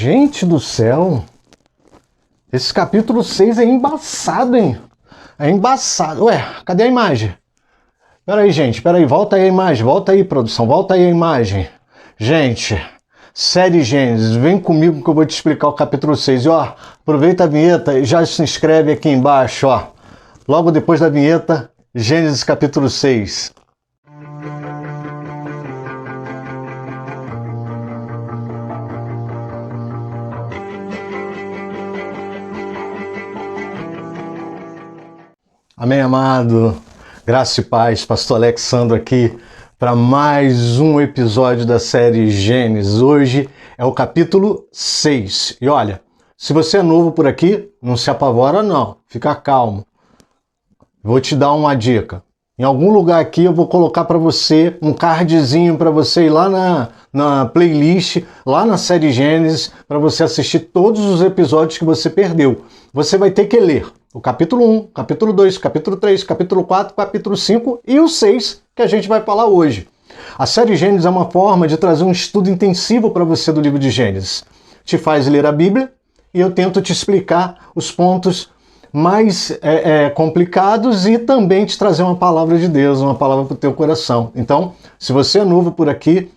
Gente do céu, esse capítulo 6 é embaçado, hein? É embaçado. Ué, cadê a imagem? Peraí, gente, peraí, volta aí a imagem, volta aí, produção, volta aí a imagem. Gente, série Gênesis, vem comigo que eu vou te explicar o capítulo 6. E ó, aproveita a vinheta e já se inscreve aqui embaixo, ó. Logo depois da vinheta, Gênesis capítulo 6. Amém, amado? Graça e paz, pastor Alexandre aqui para mais um episódio da série Gênesis. Hoje é o capítulo 6. E olha, se você é novo por aqui, não se apavora não, fica calmo. Vou te dar uma dica. Em algum lugar aqui eu vou colocar para você um cardzinho para você ir lá na playlist, lá na série Gênesis, para você assistir todos os episódios que você perdeu. Você vai ter que ler o capítulo 1, capítulo 2, capítulo 3, capítulo 4, capítulo 5 e o 6 que a gente vai falar hoje. A série Gênesis é uma forma de trazer um estudo intensivo para você do livro de Gênesis. Te faz ler a Bíblia e eu tento te explicar os pontos mais complicados e também te trazer uma palavra de Deus, uma palavra para o teu coração. Então, se você é novo por aqui,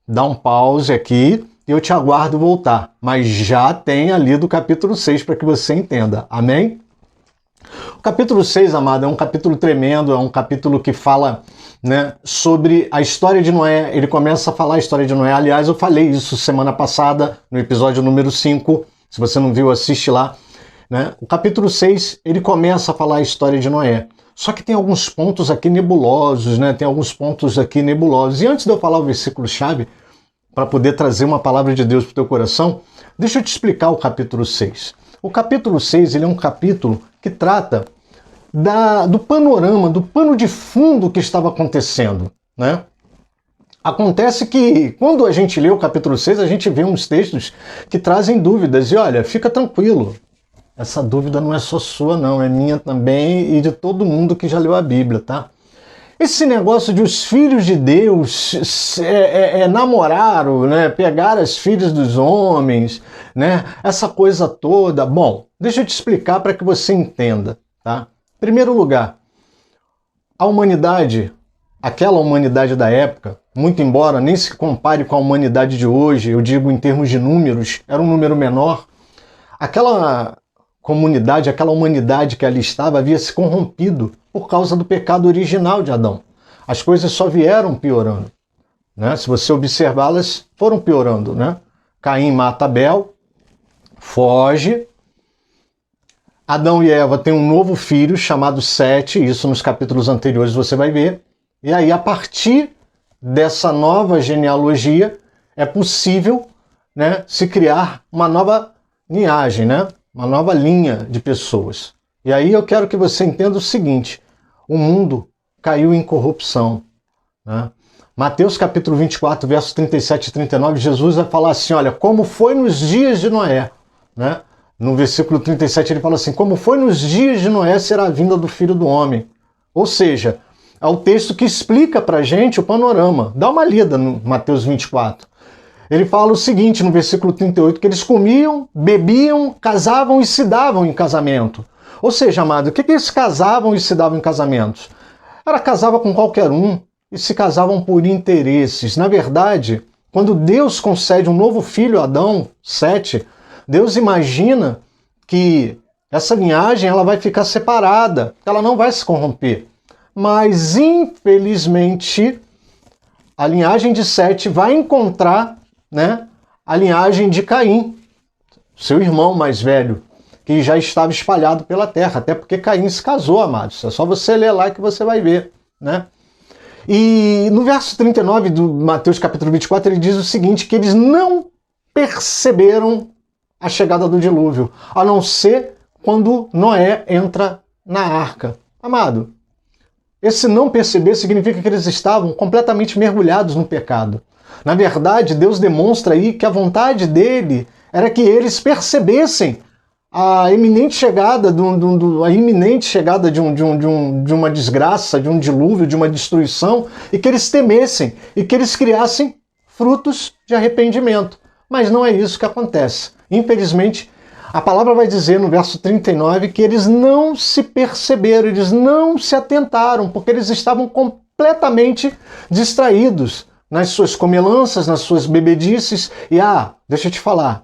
dá um pause aqui e eu te aguardo voltar. Mas já tenha lido o capítulo 6 para que você entenda. Amém? O capítulo 6, amado, é um capítulo tremendo, é um capítulo que fala, né, sobre a história de Noé. Ele começa a falar a história de Noé. Aliás, eu falei isso semana passada, no episódio número 5. Se você não viu, assiste lá. Né? O capítulo 6, ele começa a falar a história de Noé. Só que tem alguns pontos aqui nebulosos, né? Tem alguns pontos aqui nebulosos. E antes de eu falar o versículo-chave, para poder trazer uma palavra de Deus para o teu coração, deixa eu te explicar o capítulo 6. O capítulo 6, ele é um capítulo que trata do panorama, do pano de fundo que estava acontecendo, né? Acontece que quando a gente lê o capítulo 6, a gente vê uns textos que trazem dúvidas. E olha, fica tranquilo, essa dúvida não é só sua não, é minha também e de todo mundo que já leu a Bíblia, tá? Esse negócio de os filhos de Deus namoraram, né, pegar as filhas dos homens, né, essa coisa toda. Bom, deixa eu te explicar para que você entenda, tá? Em primeiro lugar, a humanidade, aquela humanidade da época, muito embora nem se compare com a humanidade de hoje, eu digo em termos de números, era um número menor, aquela comunidade, aquela humanidade que ali estava havia se corrompido por causa do pecado original de Adão. As coisas só vieram piorando, né? Se você observá-las, foram piorando, né? Caim mata Abel, foge. Adão e Eva têm um novo filho chamado Sete, isso nos capítulos anteriores você vai ver. E aí, a partir dessa nova genealogia, é possível, né, se criar uma nova linhagem, né? Uma nova linha de pessoas. E aí eu quero que você entenda o seguinte: o mundo caiu em corrupção, né? Mateus capítulo 24, versos 37 e 39, Jesus vai falar assim, olha, como foi nos dias de Noé, né? No versículo 37 ele fala assim, como foi nos dias de Noé será a vinda do Filho do Homem. Ou seja, é o texto que explica pra gente o panorama. Dá uma lida no Mateus 24. Ele fala o seguinte no versículo 38, que eles comiam, bebiam, casavam e se davam em casamento. Ou seja, amado, o que eles casavam e se davam em casamentos? Era casava com qualquer um e se casavam por interesses. Na verdade, quando Deus concede um novo filho a Adão, Sete, Deus imagina que essa linhagem ela vai ficar separada, ela não vai se corromper. Mas, infelizmente, a linhagem de Sete vai encontrar, né, a linhagem de Caim, seu irmão mais velho, que já estava espalhado pela terra, até porque Caim se casou, amados. É só você ler lá que você vai ver, né? E no verso 39 do Mateus capítulo 24, ele diz o seguinte, que eles não perceberam a chegada do dilúvio, a não ser quando Noé entra na arca. Amado, esse não perceber significa que eles estavam completamente mergulhados no pecado. Na verdade, Deus demonstra aí que a vontade dele era que eles percebessem a iminente chegada de uma desgraça, de um dilúvio, de uma destruição, e que eles temessem, e que eles criassem frutos de arrependimento. Mas não é isso que acontece. Infelizmente, a palavra vai dizer no verso 39 que eles não se perceberam, eles não se atentaram, porque eles estavam completamente distraídos nas suas comilanças, nas suas bebedices. E deixa eu te falar,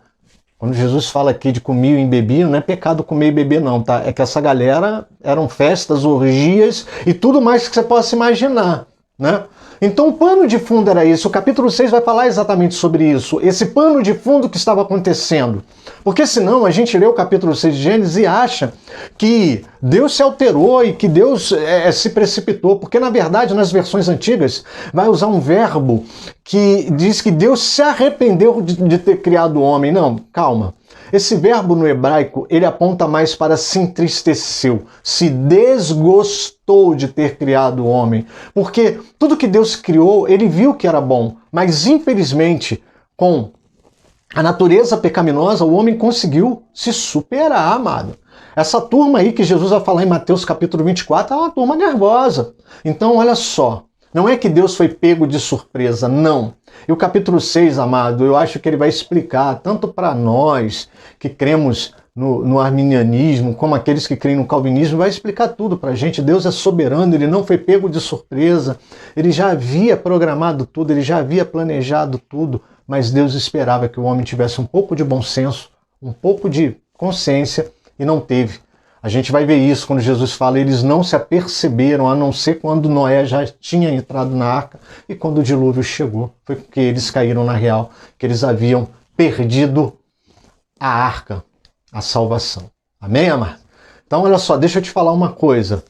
quando Jesus fala aqui de comiam e bebiam, não é pecado comer e beber não, tá? É que essa galera eram festas, orgias e tudo mais que você possa imaginar, né? Então o pano de fundo era isso. O capítulo 6 vai falar exatamente sobre isso. Esse pano de fundo que estava acontecendo. Porque senão a gente lê o capítulo 6 de Gênesis e acha que Deus se alterou e que Deus se precipitou. Porque na verdade nas versões antigas vai usar um verbo que diz que Deus se arrependeu de ter criado o homem. Não, calma. Esse verbo no hebraico, ele aponta mais para se entristeceu, se desgostou de ter criado o homem. Porque tudo que Deus criou, ele viu que era bom. Mas infelizmente, com a natureza pecaminosa, o homem conseguiu se superar, amado. Essa turma aí que Jesus vai falar em Mateus capítulo 24 é uma turma nervosa. Então, olha só. Não é que Deus foi pego de surpresa, não. E o capítulo 6, amado, eu acho que ele vai explicar, tanto para nós que cremos no arminianismo, como aqueles que creem no calvinismo, vai explicar tudo para a gente. Deus é soberano, ele não foi pego de surpresa, ele já havia programado tudo, ele já havia planejado tudo, mas Deus esperava que o homem tivesse um pouco de bom senso, um pouco de consciência, e não teve. A gente vai ver isso quando Jesus fala, eles não se aperceberam, a não ser quando Noé já tinha entrado na arca e quando o dilúvio chegou. Foi porque eles caíram na real, que eles haviam perdido a arca, a salvação. Amém, amado? Então, olha só, deixa eu te falar uma coisa.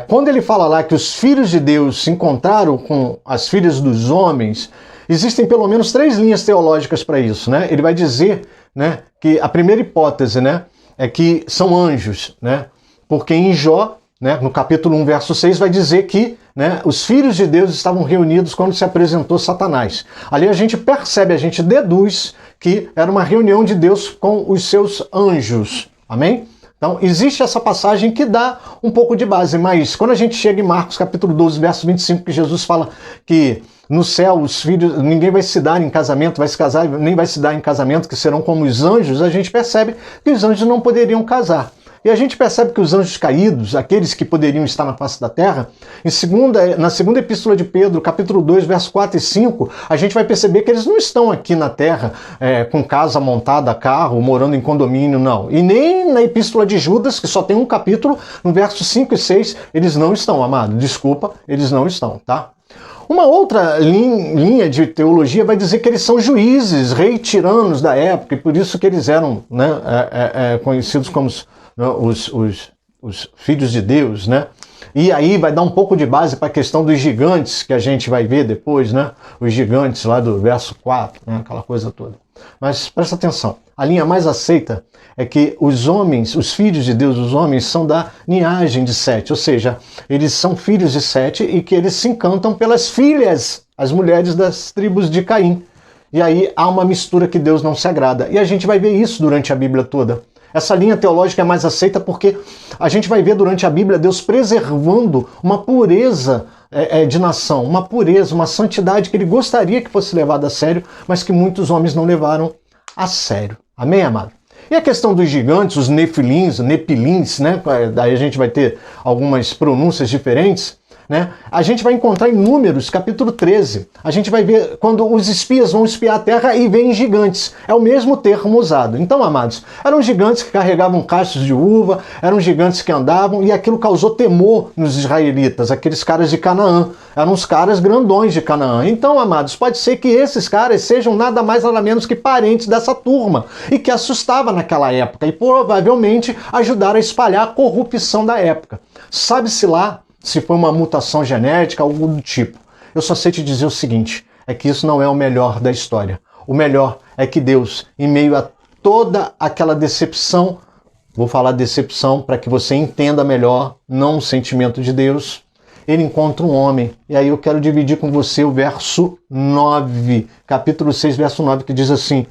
Quando ele fala lá que os filhos de Deus se encontraram com as filhas dos homens, existem pelo menos 3 linhas teológicas para isso, né? Ele vai dizer, né, que a primeira hipótese, né, é que são anjos, né? Porque em Jó, né, no capítulo 1, verso 6, vai dizer que, né, os filhos de Deus estavam reunidos quando se apresentou Satanás. Ali a gente percebe, a gente deduz que era uma reunião de Deus com os seus anjos. Amém? Então, existe essa passagem que dá um pouco de base, mas quando a gente chega em Marcos capítulo 12, verso 25, que Jesus fala que no céu os filhos, ninguém vai se dar em casamento, vai se casar, nem vai se dar em casamento, que serão como os anjos, a gente percebe que os anjos não poderiam casar. E a gente percebe que os anjos caídos, aqueles que poderiam estar na face da terra, na segunda epístola de Pedro, capítulo 2, verso 4 e 5, a gente vai perceber que eles não estão aqui na terra com casa montada, carro, morando em condomínio, não. E nem na epístola de Judas, que só tem um capítulo, no verso 5 e 6, eles não estão, amado. Desculpa, eles não estão, tá? Uma outra linha de teologia vai dizer que eles são juízes, rei tiranos da época, e por isso que eles eram, né, conhecidos como os filhos de Deus, né? E aí vai dar um pouco de base para a questão dos gigantes, que a gente vai ver depois, né? Os gigantes lá do verso 4, né? Aquela coisa toda. Mas presta atenção, a linha mais aceita é que os homens, os filhos de Deus, os homens, são da linhagem de Sete, ou seja, eles são filhos de Sete e que eles se encantam pelas filhas, as mulheres das tribos de Caim. E aí há uma mistura que Deus não se agrada. E a gente vai ver isso durante a Bíblia toda. Essa linha teológica é mais aceita porque a gente vai ver durante a Bíblia Deus preservando uma pureza de nação, uma pureza, uma santidade que ele gostaria que fosse levada a sério, mas que muitos homens não levaram a sério. Amém, amado? E a questão dos gigantes, os nefilins, nepilins, né? Daí a gente vai ter algumas pronúncias diferentes, né? A gente vai encontrar em Números, capítulo 13. A gente vai ver quando os espias vão espiar a terra e veem gigantes. É o mesmo termo usado. Então, amados, eram gigantes que carregavam cachos de uva, eram gigantes que andavam, e aquilo causou temor nos israelitas, aqueles caras de Canaã. Eram os caras grandões de Canaã. Então, amados, pode ser que esses caras sejam nada mais nada menos que parentes dessa turma, e que assustava naquela época, e provavelmente ajudaram a espalhar a corrupção da época. Sabe-se lá se foi uma mutação genética, algo do tipo. Eu só sei te dizer o seguinte, é que isso não é o melhor da história. O melhor é que Deus, em meio a toda aquela decepção, vou falar decepção para que você entenda melhor, não o sentimento de Deus, ele encontra um homem. E aí eu quero dividir com você o verso 9, capítulo 6, verso 9, que diz assim: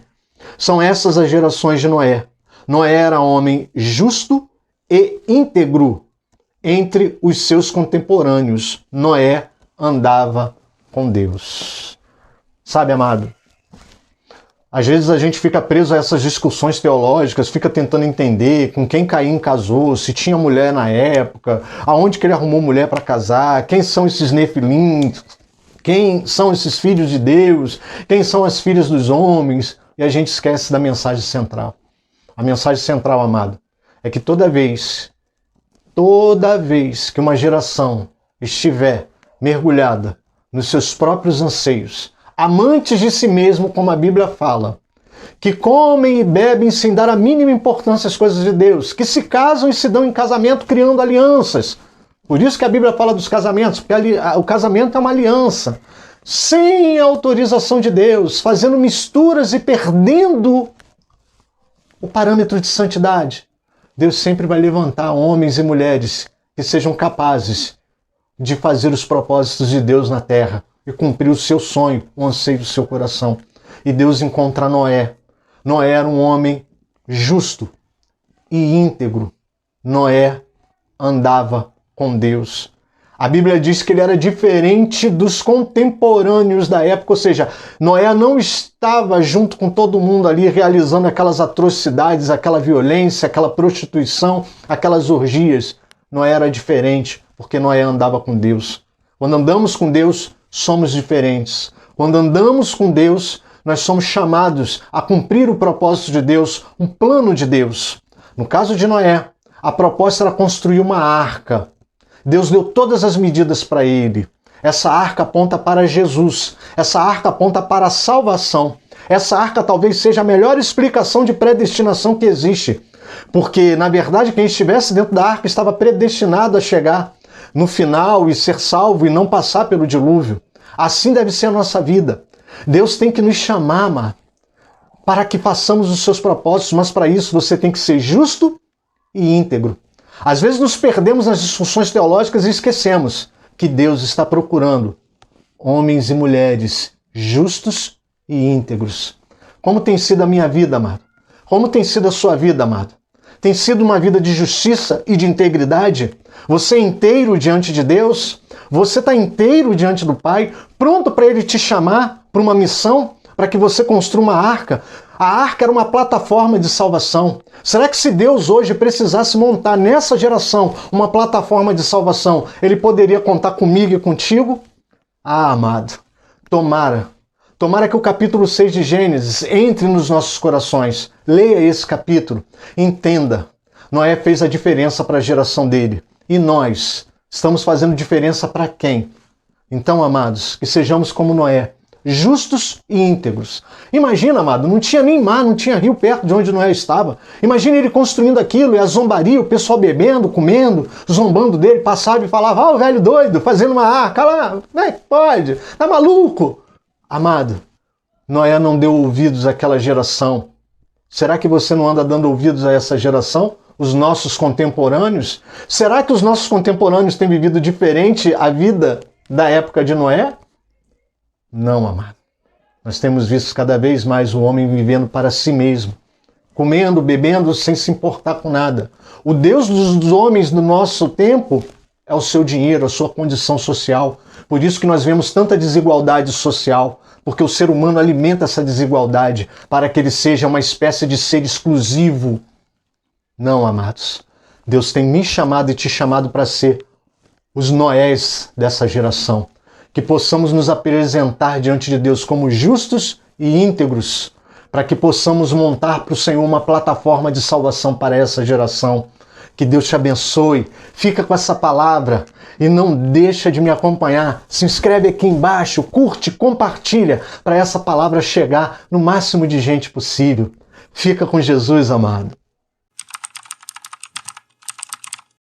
são essas as gerações de Noé. Noé era homem justo e íntegro entre os seus contemporâneos. Noé andava com Deus. Sabe, amado, Às vezes a gente fica preso a essas discussões teológicas, fica tentando entender com quem Caim casou, se tinha mulher na época, aonde que ele arrumou mulher para casar, quem são esses Nefilim, quem são esses filhos de Deus, quem são as filhas dos homens, e a gente esquece da mensagem central. A mensagem central, amado, é que toda vez que uma geração estiver mergulhada nos seus próprios anseios, amantes de si mesmo, como a Bíblia fala, que comem e bebem sem dar a mínima importância às coisas de Deus, que se casam e se dão em casamento criando alianças. Por isso que a Bíblia fala dos casamentos, porque o casamento é uma aliança, sem a autorização de Deus, fazendo misturas e perdendo o parâmetro de santidade. Deus sempre vai levantar homens e mulheres que sejam capazes de fazer os propósitos de Deus na terra e cumprir o seu sonho, o anseio do seu coração. E Deus encontra Noé. Noé era um homem justo e íntegro. Noé andava com Deus. A Bíblia diz que ele era diferente dos contemporâneos da época, ou seja, Noé não estava junto com todo mundo ali realizando aquelas atrocidades, aquela violência, aquela prostituição, aquelas orgias. Noé era diferente, porque Noé andava com Deus. Quando andamos com Deus, somos diferentes. Quando andamos com Deus, nós somos chamados a cumprir o propósito de Deus, um plano de Deus. No caso de Noé, a proposta era construir uma arca. Deus deu todas as medidas para ele. Essa arca aponta para Jesus. Essa arca aponta para a salvação. Essa arca talvez seja a melhor explicação de predestinação que existe. Porque, na verdade, quem estivesse dentro da arca estava predestinado a chegar no final e ser salvo e não passar pelo dilúvio. Assim deve ser a nossa vida. Deus tem que nos chamar, amado, para que façamos os seus propósitos, mas para isso você tem que ser justo e íntegro. Às vezes nos perdemos nas discussões teológicas e esquecemos que Deus está procurando homens e mulheres justos e íntegros. Como tem sido a minha vida, amado? Como tem sido a sua vida, amado? Tem sido uma vida de justiça e de integridade? Você é inteiro diante de Deus? Você está inteiro diante do Pai, pronto para Ele te chamar para uma missão, para que você construa uma arca? A arca era uma plataforma de salvação. Será que se Deus hoje precisasse montar nessa geração uma plataforma de salvação, Ele poderia contar comigo e contigo? Ah, amado, tomara que o capítulo 6 de Gênesis entre nos nossos corações. Leia esse capítulo, entenda. Noé fez a diferença para a geração dele. E nós estamos fazendo diferença para quem? Então, amados, que sejamos como Noé, justos e íntegros. Imagina, amado, não tinha nem mar, não tinha rio perto de onde Noé estava. Imagina ele construindo aquilo e a zombaria, o pessoal bebendo, comendo, zombando dele, passava e falava, o velho doido, fazendo uma arca lá, como é que pode? Tá maluco? Amado, Noé não deu ouvidos àquela geração. Será que você não anda dando ouvidos a essa geração? Os nossos contemporâneos? Será que os nossos contemporâneos têm vivido diferente a vida da época de Noé? Não, amado. Nós temos visto cada vez mais o homem vivendo para si mesmo, comendo, bebendo, sem se importar com nada. O Deus dos homens do nosso tempo é o seu dinheiro, a sua condição social. Por isso que nós vemos tanta desigualdade social, porque o ser humano alimenta essa desigualdade para que ele seja uma espécie de ser exclusivo. Não, amados. Deus tem me chamado e te chamado para ser os Noés dessa geração. Que possamos nos apresentar diante de Deus como justos e íntegros, para que possamos montar para o Senhor uma plataforma de salvação para essa geração. Que Deus te abençoe. Fica com essa palavra e não deixa de me acompanhar. Se inscreve aqui embaixo, curte, compartilha para essa palavra chegar no máximo de gente possível. Fica com Jesus, amado.